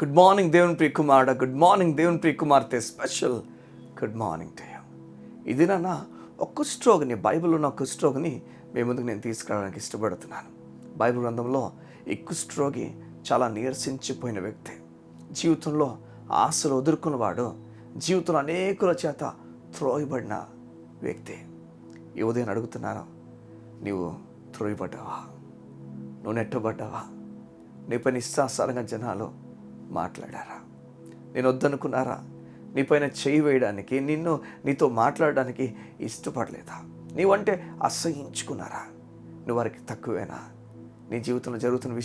Good morning దేవుని ప్రియ కుమారుడు, good morning దేవుని ప్రియ కుమార్తె, special good morning to you. ఇది నాన్న ఒక కుష్ఠరోగిని, బైబిల్లో ఉన్న కుష్ఠరోగిని మీ ముందుకు నేను తీసుకురావడానికి ఇష్టపడుతున్నాను. బైబిల్ గ్రంథంలో ఈ కుష్ఠరోగి చాలా నీరసించిపోయిన వ్యక్తి, జీవితంలో ఆశలు వదులుకున్నవాడు, జీవితంలో అనేకుల చేత త్రోయబడిన వ్యక్తి. ఈ ఉదయం అడుగుతున్నాను, నీవు త్రోయబడ్డావా? నువ్వు నెట్టబడ్డావా? నీపై నిస్సాసారంగా జనాలు మాట్లాడారా? నేను వద్దనుకున్నారా? నీపైన చేయి వేయడానికి, నీతో మాట్లాడడానికి ఇష్టపడలేదా? నీవంటే అసహించుకున్నారా? నువ్వు వారికి తక్కువేనా? నీ జీవితంలో జరుగుతున్న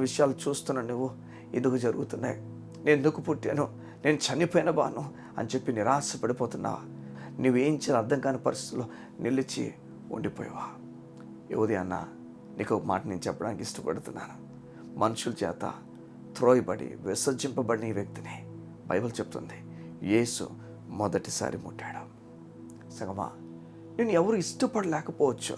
విషయాలు చూస్తున్నా నువ్వు ఎందుకు జరుగుతున్నాయి, నేను ఎందుకు పుట్టాను, నేను చనిపోయిన బాను అని చెప్పి నిరాశపడిపోతున్నావా? నువ్వేం చేయాలి అర్థం కాని పరిస్థితుల్లో నిలిచి ఉండిపోయావా? ఈ ఉదయాన్న నీకు ఒక మాట నేను చెప్పడానికి ఇష్టపడుతున్నాను. మనుషుల చేత త్రోయబడి విసర్జింపబడిన ఈ వ్యక్తిని బైబిల్ చెప్తుంది యేసు మొదటిసారి ముట్టాడు. సగమా, నేను ఎవరు ఇష్టపడలేకపోవచ్చు,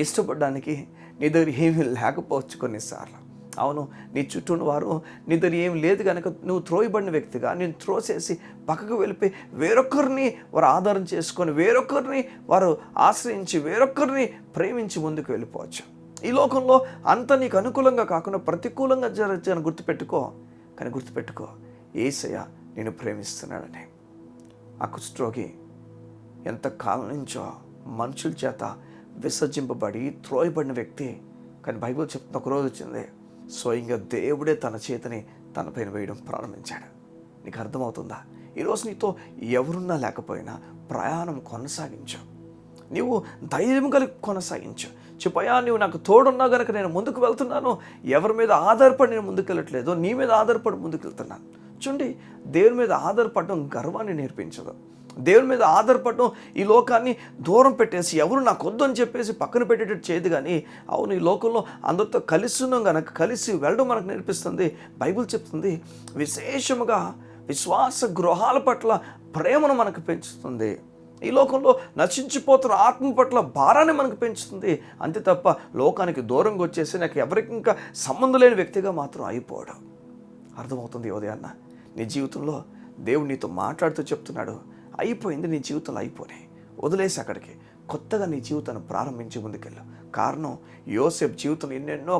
ఇష్టపడడానికి నీ దగ్గర ఏమీ లేకపోవచ్చు కొన్నిసార్లు. అవును, నీ చుట్టూ వారు నీ దగ్గర ఏం లేదు కనుక నువ్వు త్రోయబడిన వ్యక్తిగా నేను త్రోసేసి పక్కకు వెళ్ళిపోయి వేరొకరిని వారు ఆధారం చేసుకొని, వేరొకరిని వారు ఆశ్రయించి, వేరొకరిని ప్రేమించి ముందుకు వెళ్ళిపోవచ్చు. ఈ లోకంలో అంత నీకు అనుకూలంగా కాకుండా ప్రతికూలంగా జరగని గుర్తుపెట్టుకో. కానీ గుర్తుపెట్టుకో, యేసయ్య నేను ప్రేమిస్తున్నాడని. ఆ కుష్ఠరోగి ఎంత కాలం నుంచో మనుషుల చేత విసర్జింపబడి త్రోయబడిన వ్యక్తి. కానీ బైబిల్ చెప్తున్న ఒకరోజు వచ్చింది, స్వయంగా దేవుడే తన చేతిని తనపైన వేయడం ప్రారంభించాడు. నీకు అర్థమవుతుందా? ఈరోజు నీతో ఎవరున్నా లేకపోయినా ప్రయాణం కొనసాగించు. నీవు ధైర్యం కలిగి కొనసాగించు. చెప్పయా, నువ్వు నాకు తోడున్నా కనుక నేను ముందుకు వెళ్తున్నాను. ఎవరి మీద ఆధారపడి నేను ముందుకు వెళ్ళట్లేదు, నీ మీద ఆధారపడి ముందుకు వెళ్తున్నాను. చూడండి, దేవుని మీద ఆధారపడడం గర్వాన్ని నేర్పించదు. దేవుని మీద ఆధారపడడం ఈ లోకాన్ని దూరం పెట్టేసి, ఎవరు నాకు వద్దు అని చెప్పేసి పక్కన పెట్టేటట్టు చేయదు. కానీ అవును, ఈ లోకంలో అందరితో కలిసి ఉన్నాం కనుక కలిసి వెళ్ళడం మనకు నేర్పిస్తుంది. బైబిల్ చెప్తుంది విశేషముగా విశ్వాస గృహాల పట్ల ప్రేమను మనకు పెంచుతుంది. ఈ లోకంలో నశించిపోతున్న ఆత్మ పట్ల భారాన్ని మనకు పెంచుతుంది. అంతే తప్ప లోకానికి దూరంగా వచ్చేసి నాకు ఎవరికి ఇంకా సంబంధం లేని వ్యక్తిగా మాత్రం అయిపోవడం. అర్థమవుతుంది ఉదయాన్న? నీ జీవితంలో దేవుడు నీతో మాట్లాడుతూ చెప్తున్నాడు, అయిపోయింది నీ జీవితంలో, అయిపోయి వదిలేసి అక్కడికి కొత్తగా నీ జీవితాన్ని ప్రారంభించి ముందుకెళ్ళు. కారణం, యోసేపు జీవితంలో ఎన్నెన్నో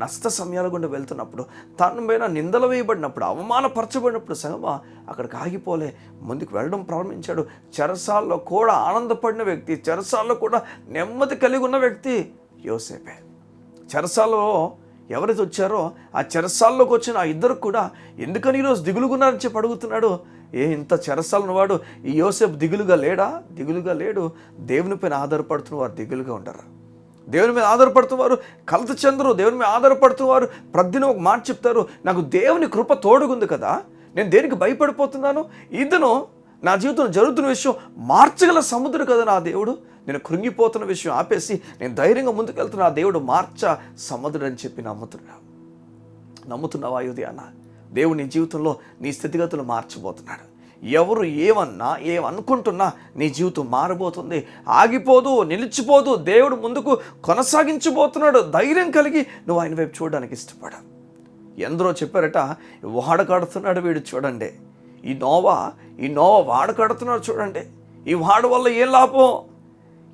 నష్ట సమయాల గుండా వెళ్తున్నప్పుడు, తన మీద నిందలు వేయబడినప్పుడు, అవమానపరచబడినప్పుడు సగమా అక్కడికి ఆగిపోలే, ముందుకు వెళ్ళడం ప్రారంభించాడు. చెరసాల్లో కూడా ఆనందపడిన వ్యక్తి, చెరసాల్లో కూడా నెమ్మది కలిగి ఉన్న వ్యక్తి యోసేపే. చెరసాల్లో ఎవరైతే వచ్చారో ఆ చెరసాల్లోకి వచ్చిన ఆ ఇద్దరు కూడా ఎందుకని ఈరోజు దిగులుగున్నారని చెప్పి అడుగుతున్నాడు. ఇంత చెరసాలను వాడు ఈ యోసేపు దిగులుగా లేడా? దిగులుగా లేడు. దేవుని పైన ఆధారపడుతున్న వారు దిగులుగా ఉండరు. దేవుని మీద ఆధారపడుతున్న వారు కలత చెందరు. దేవుని మీద ఆధారపడుతున్న వారు ప్రతిదిన ఒక మాట చెప్తారు, నాకు దేవుని కృప తోడుగుంది కదా, నేను దేనికి భయపడిపోతున్నాను? ఇతను నా జీవితంలో జరుగుతున్న విషయం మార్చగల సముద్రుడు కదా నా దేవుడు. నేను కృంగిపోతున్న విషయం ఆపేసి నేను ధైర్యంగా ముందుకు వెళ్తున్నా, ఆ దేవుడు సముద్రుడు అని చెప్పి నమ్ముతున్నావా? ఉదయాన్న దేవుడు నీ జీవితంలో నీ స్థితిగతులు మార్చబోతున్నాడు. ఎవరు ఏమనుకుంటున్నా నీ జీవితం మారబోతుంది. ఆగిపోదు, నిలిచిపోదు. దేవుడు ముందుకు కొనసాగించబోతున్నాడు. ధైర్యం కలిగి నువ్వు ఆయన వైపు చూడడానికి ఇష్టపడ. ఎందరో చెప్పారట, వాడ కడుతున్నాడు వీడు, చూడండి ఈ నోవా వాడ కడుతున్నాడు చూడండి, ఈ వాడ వల్ల ఏం లాభం,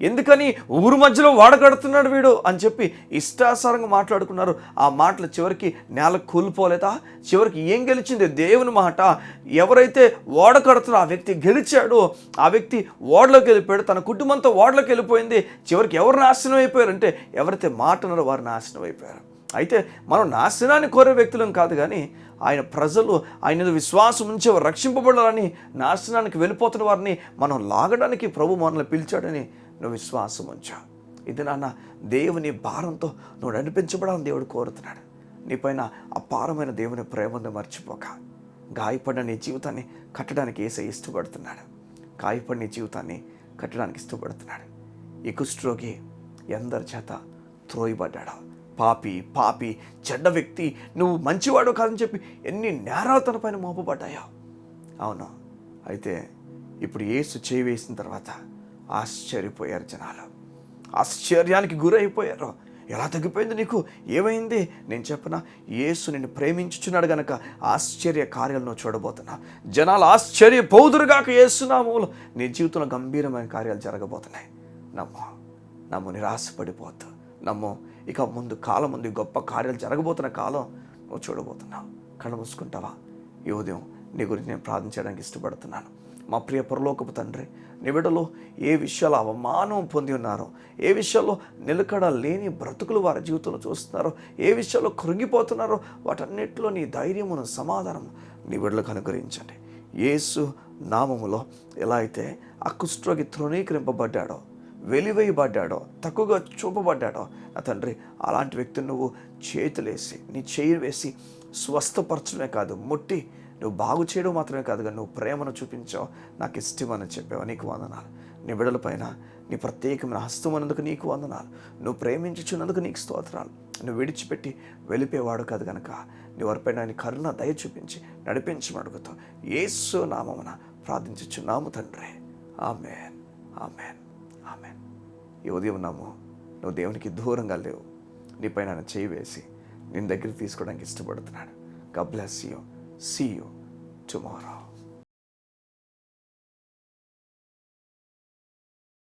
ఎందుకని ఊరు మధ్యలో వాడ కడుతున్నాడు వీడు అని చెప్పి ఇష్టాసారంగా మాట్లాడుకున్నారు. ఆ మాటలు చివరికి నేల కూలిపోలేదా? చివరికి ఏం గెలిచింది? దేవుని మాట. ఎవరైతే ఓడ కడుతున్నా ఆ వ్యక్తి గెలిచాడు. ఆ వ్యక్తి ఓడలోకి వెళ్ళిపోయాడు, తన కుటుంబంతో ఓడలోకి వెళ్ళిపోయింది. చివరికి ఎవరు నాశనం అయిపోయారంటే ఎవరైతే మాటన్నారో వారు నాశనం అయిపోయారు. అయితే మనం నాశనాన్ని కోరే వ్యక్తులం కాదు, కానీ ఆయన ప్రజలు ఆయన విశ్వాసం ఉంచి రక్షింపబడాలని నాశనానికి వెళ్ళిపోతున్న వారిని మనం లాగడానికి ప్రభు మనల్ని పిలిచాడని నువ్వు విశ్వాసం ఉంచా. ఇది నాన్న దేవుని భారంతో నువ్వు నడిపించబడాలని దేవుడు కోరుతున్నాడు. నీపైన అపారమైన దేవుని ప్రేమను మర్చిపోక, గాయపడిన నీ జీవితాన్ని కట్టడానికి యేసయ్య ఇష్టపడుతున్నాడు. గాయపడిన నీ జీవితాన్ని కట్టడానికి ఇష్టపడుతున్నాడు. ఈ కుష్ఠరోగి ఎందరి చేత త్రోయబడ్డాడు. పాపి చెడ్డ వ్యక్తి, నువ్వు మంచివాడు కాదని చెప్పి ఎన్ని నేరాలు తన పైన మోపబడ్డాయో. అవును, అయితే ఇప్పుడు యేసు చేయి వేసిన తర్వాత ఆశ్చర్యపోయారు జనాలు. ఆశ్చర్యానికి గురైపోయారు. ఎలా తగ్గిపోయింది నీకు? ఏమైంది? నేను చెప్పనా, యేసు నిన్ను ప్రేమించుచున్నాడు గనక ఆశ్చర్య కార్యాలు నువ్వు చూడబోతున్నా. జనాలు ఆశ్చర్యపోదురుగాక యేసునామములో నీ జీవితంలో గంభీరమైన కార్యాలు జరగబోతున్నాయి. నమ్ము, నిరాశపడిపోతు. నమ్ము, ఇక ముందు కాలం ముందు గొప్ప కార్యాలు జరగబోతున్న కాలం నువ్వు చూడబోతున్నావు. కళ్ళు మూసుకుంటావా? ఈ ఉదయం నీ గురించి నేను ప్రార్థించడానికి ఇష్టపడుతున్నాను. మా ప్రియ పరలోకపు తండ్రి, నీ బిడ్డలు ఏ విషయాల్లో అవమానం పొంది ఉన్నారో, ఏ విషయాల్లో నిలకడ లేని బ్రతుకులు వారి జీవితంలో చూస్తున్నారో, ఏ విషయాల్లో కృంగిపోతున్నారో, వాటన్నిటిలో నీ ధైర్యమును, సమాధానం నీ బిడ్డలకు అనుగ్రహించండి. యేసు నామములో ఎలా అయితే ఆ కుష్ఠరోగి తృణీకరింపబడ్డాడో, వెలివేయబడ్డాడో, తక్కువగా చూపబడ్డాడో, నా తండ్రి అలాంటి వ్యక్తిని నువ్వు చేతులేసి, నీ చేయి వేసి స్వస్థపరచడమే కాదు, ముట్టి నువ్వు బాగు చేయడం మాత్రమే కాదుగా, నువ్వు ప్రేమను చూపించావు, నాకు ఇష్టమని చెప్పావు. నీకు వందనాలు. నీ బిడ్డల పైన నీ ప్రత్యేకమైన హస్తం అన్నందుకు నీకు వందనాలు. నువ్వు ప్రేమించుచున్నందుకు నీకు స్తోత్రాలు. నువ్వు విడిచిపెట్టి వెళ్ళిపోయేవాడు కాదు కనుక నీ వారిపైన నీ కరుణ దయ చూపించి నడిపించమడుగుతావు. యేసు నామమున ప్రార్థించుచున్నాము తండ్రి. ఆమేన్, ఆమేన్, ఆమేన్. ఈ ఉదయం నువ్వు దేవునికి దూరంగా లేవు. నీపైన ఆయన చేయి వేసి నేను దగ్గరికి తీసుకోవడానికి ఇష్టపడుతున్నాడు. God bless you. See you tomorrow.